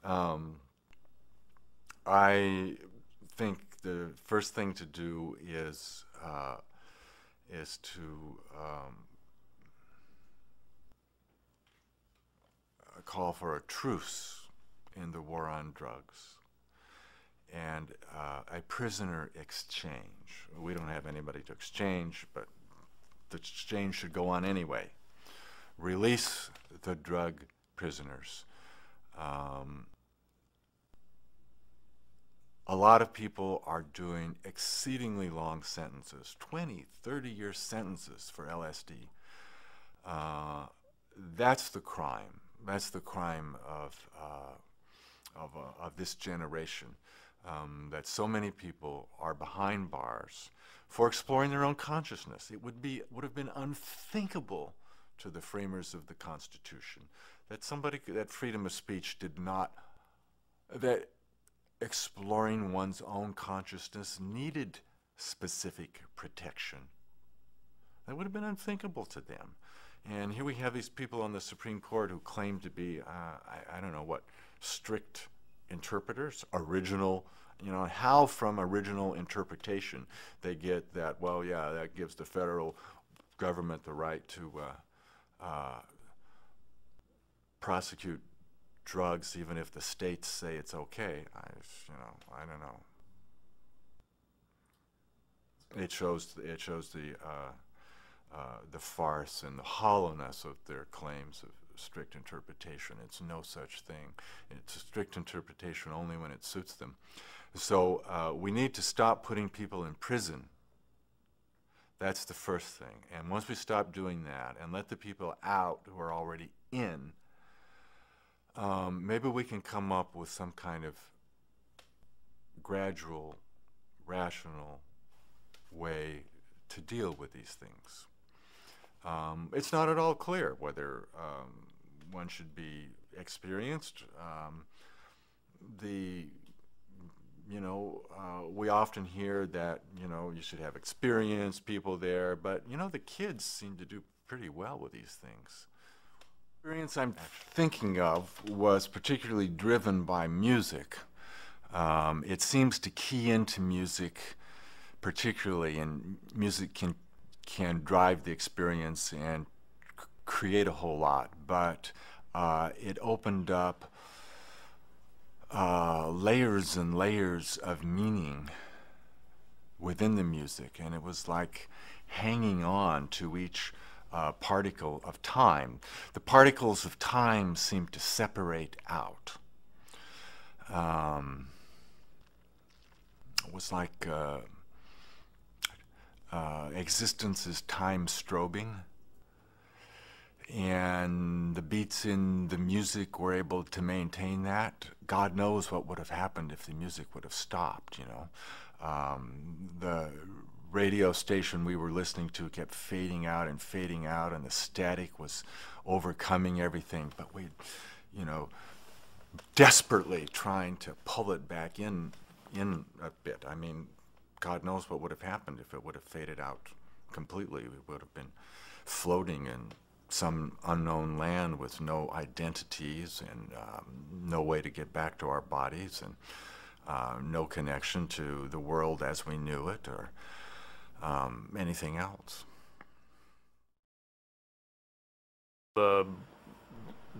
Um, I think the first thing to do is to call for a truce in the war on drugs and a prisoner exchange. We don't have anybody to exchange, but the exchange should go on anyway. Release the drug prisoners. A lot of people are doing exceedingly long sentences, 20, 30-year sentences for LSD. That's the crime. That's the crime of this generation, that so many people are behind bars for exploring their own consciousness. It would have been unthinkable to the framers of the Constitution that freedom of speech did not, that exploring one's own consciousness needed specific protection. That would have been unthinkable to them. And here we have these people on the Supreme Court who claim to be, I don't know what, strict interpreters, original, how from original interpretation they get that, well, yeah, that gives the federal government the right to prosecute drugs even if the states say it's okay. I don't know. It shows the farce and the hollowness of their claims of strict interpretation. It's no such thing. It's a strict interpretation only when it suits them. So we need to stop putting people in prison. That's the first thing. And once we stop doing that and let the people out who are already in, maybe we can come up with some kind of gradual, rational way to deal with these things. It's not at all clear whether one should be experienced. We often hear that, you should have experienced people there, but, the kids seem to do pretty well with these things. The experience I'm thinking of was particularly driven by music. It seems to key into music particularly, and music can drive the experience and create a whole lot, but it opened up layers and layers of meaning within the music, and it was like hanging on to each particle of time. The particles of time seemed to separate out. It was like existence is time strobing, and the beats in the music were able to maintain that. God knows what would have happened if the music would have stopped, The radio station we were listening to kept fading out, and the static was overcoming everything, but we, desperately trying to pull it back in a bit. I mean, God knows what would have happened if it would have faded out completely. We would have been floating in some unknown land with no identities and no way to get back to our bodies, and no connection to the world as we knew it or anything else. The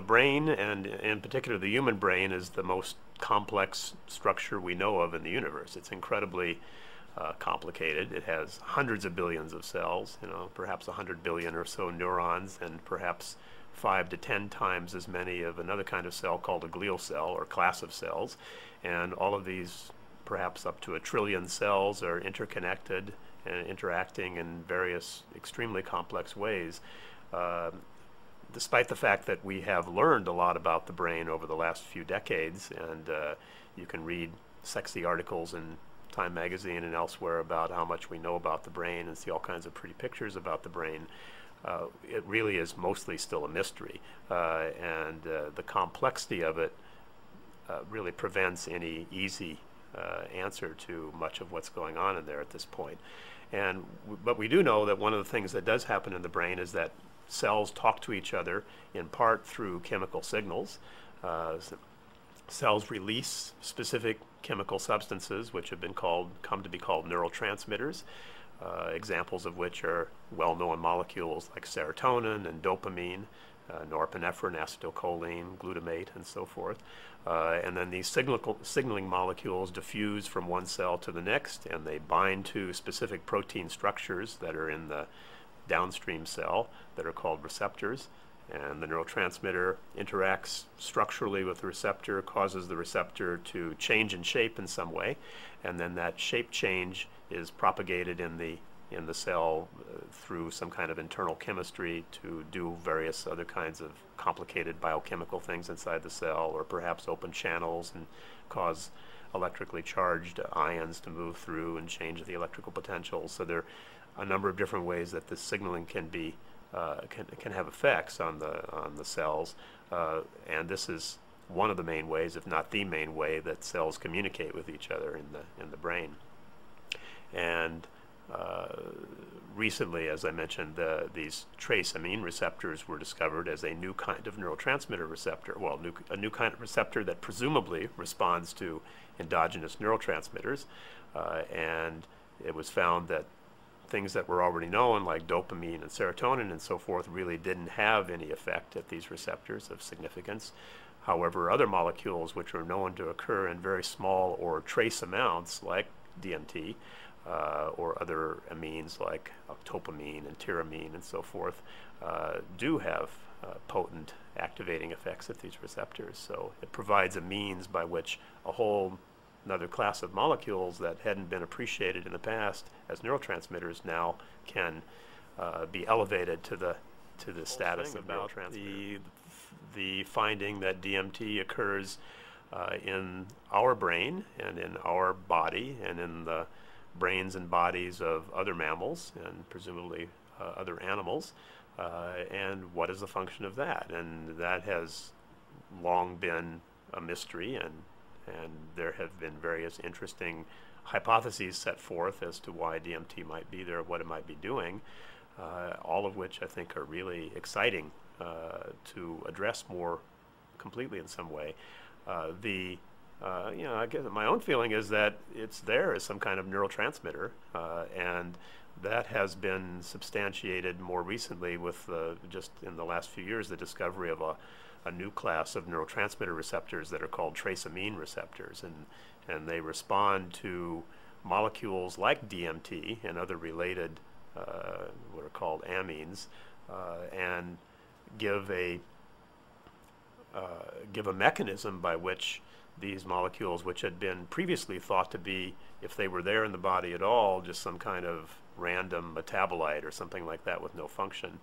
brain, and in particular the human brain, is the most complex structure we know of in the universe. It's incredibly complicated. It has hundreds of billions of cells, perhaps 100 billion or so neurons, and perhaps 5 to 10 times as many of another kind of cell called a glial cell, or class of cells. And all of these, perhaps up to 1 trillion cells, are interconnected and interacting in various extremely complex ways. Despite the fact that we have learned a lot about the brain over the last few decades, and you can read sexy articles in Time magazine and elsewhere about how much we know about the brain and see all kinds of pretty pictures about the brain, it really is mostly still a mystery. And the complexity of it really prevents any easy answer to much of what's going on in there at this point. But we do know that one of the things that does happen in the brain is that cells talk to each other in part through chemical signals. Cells release specific chemical substances which have come to be called neurotransmitters, examples of which are well-known molecules like serotonin and dopamine, norepinephrine, acetylcholine, glutamate, and so forth. And then these signaling molecules diffuse from one cell to the next, and they bind to specific protein structures that are in the downstream cell that are called receptors. And the neurotransmitter interacts structurally with the receptor, causes the receptor to change in shape in some way, and then that shape change is propagated in the cell through some kind of internal chemistry to do various other kinds of complicated biochemical things inside the cell, or perhaps open channels and cause electrically charged ions to move through and change the electrical potential. So there are a number of different ways that this signaling can have effects on the cells, and this is one of the main ways, if not the main way, that cells communicate with each other in the brain. And recently, as I mentioned, these trace amine receptors were discovered as a new kind of neurotransmitter receptor. Well, a new kind of receptor that presumably responds to endogenous neurotransmitters, and it was found that things that were already known, like dopamine and serotonin and so forth, really didn't have any effect at these receptors of significance. However, other molecules which are known to occur in very small or trace amounts, like DMT, or other amines like octopamine and tyramine and so forth, do have potent activating effects at these receptors. So it provides a means by which another class of molecules that hadn't been appreciated in the past as neurotransmitters now can be elevated to the status of neurotransmitter. The finding that DMT occurs in our brain and in our body and in the brains and bodies of other mammals and presumably other animals, and what is the function of that? And that has long been a mystery, and there have been various interesting hypotheses set forth as to why DMT might be there, what it might be doing, all of which I think are really exciting to address more completely in some way. I guess my own feeling is that it's there as some kind of neurotransmitter, and that has been substantiated more recently with just in the last few years, the discovery of a new class of neurotransmitter receptors that are called trace amine receptors, and they respond to molecules like DMT and other related what are called amines, and give a mechanism by which these molecules, which had been previously thought to be, if they were there in the body at all, just some kind of random metabolite or something like that with no function,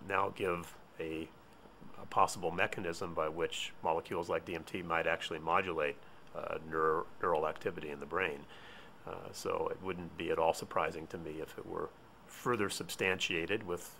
now give a possible mechanism by which molecules like DMT might actually modulate neural activity in the brain. So it wouldn't be at all surprising to me if it were further substantiated with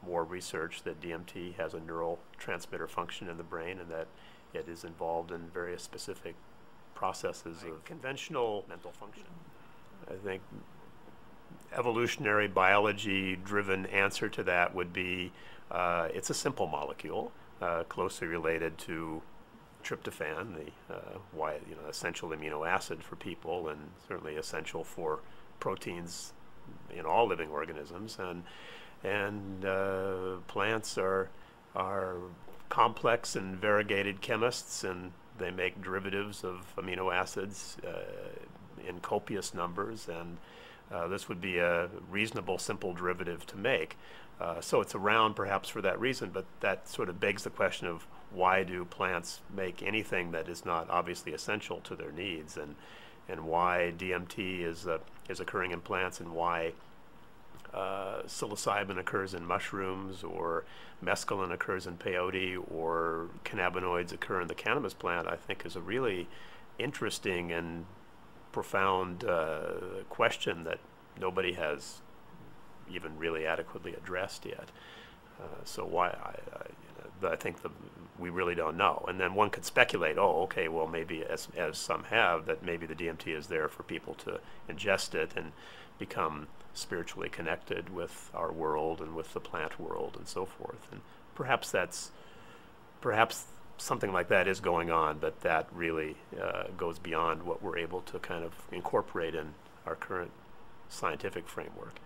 more research that DMT has a neurotransmitter function in the brain, and that it is involved in various specific processes of conventional mental function. I think evolutionary biology driven answer to that would be it's a simple molecule, closely related to tryptophan, the essential amino acid for people, and certainly essential for proteins in all living organisms. And plants are complex and variegated chemists, and they make derivatives of amino acids in copious numbers, and this would be a reasonable, simple derivative to make. So it's around perhaps for that reason, but that sort of begs the question of why do plants make anything that is not obviously essential to their needs, and why DMT is occurring in plants, and why psilocybin occurs in mushrooms, or mescaline occurs in peyote, or cannabinoids occur in the cannabis plant, I think is a really interesting and profound question that nobody has even really adequately addressed yet. So why, I think we really don't know. And then one could speculate, okay, well maybe as some have, that maybe the DMT is there for people to ingest it and become spiritually connected with our world and with the plant world and so forth. And perhaps something like that is going on, but that really goes beyond what we're able to kind of incorporate in our current scientific framework.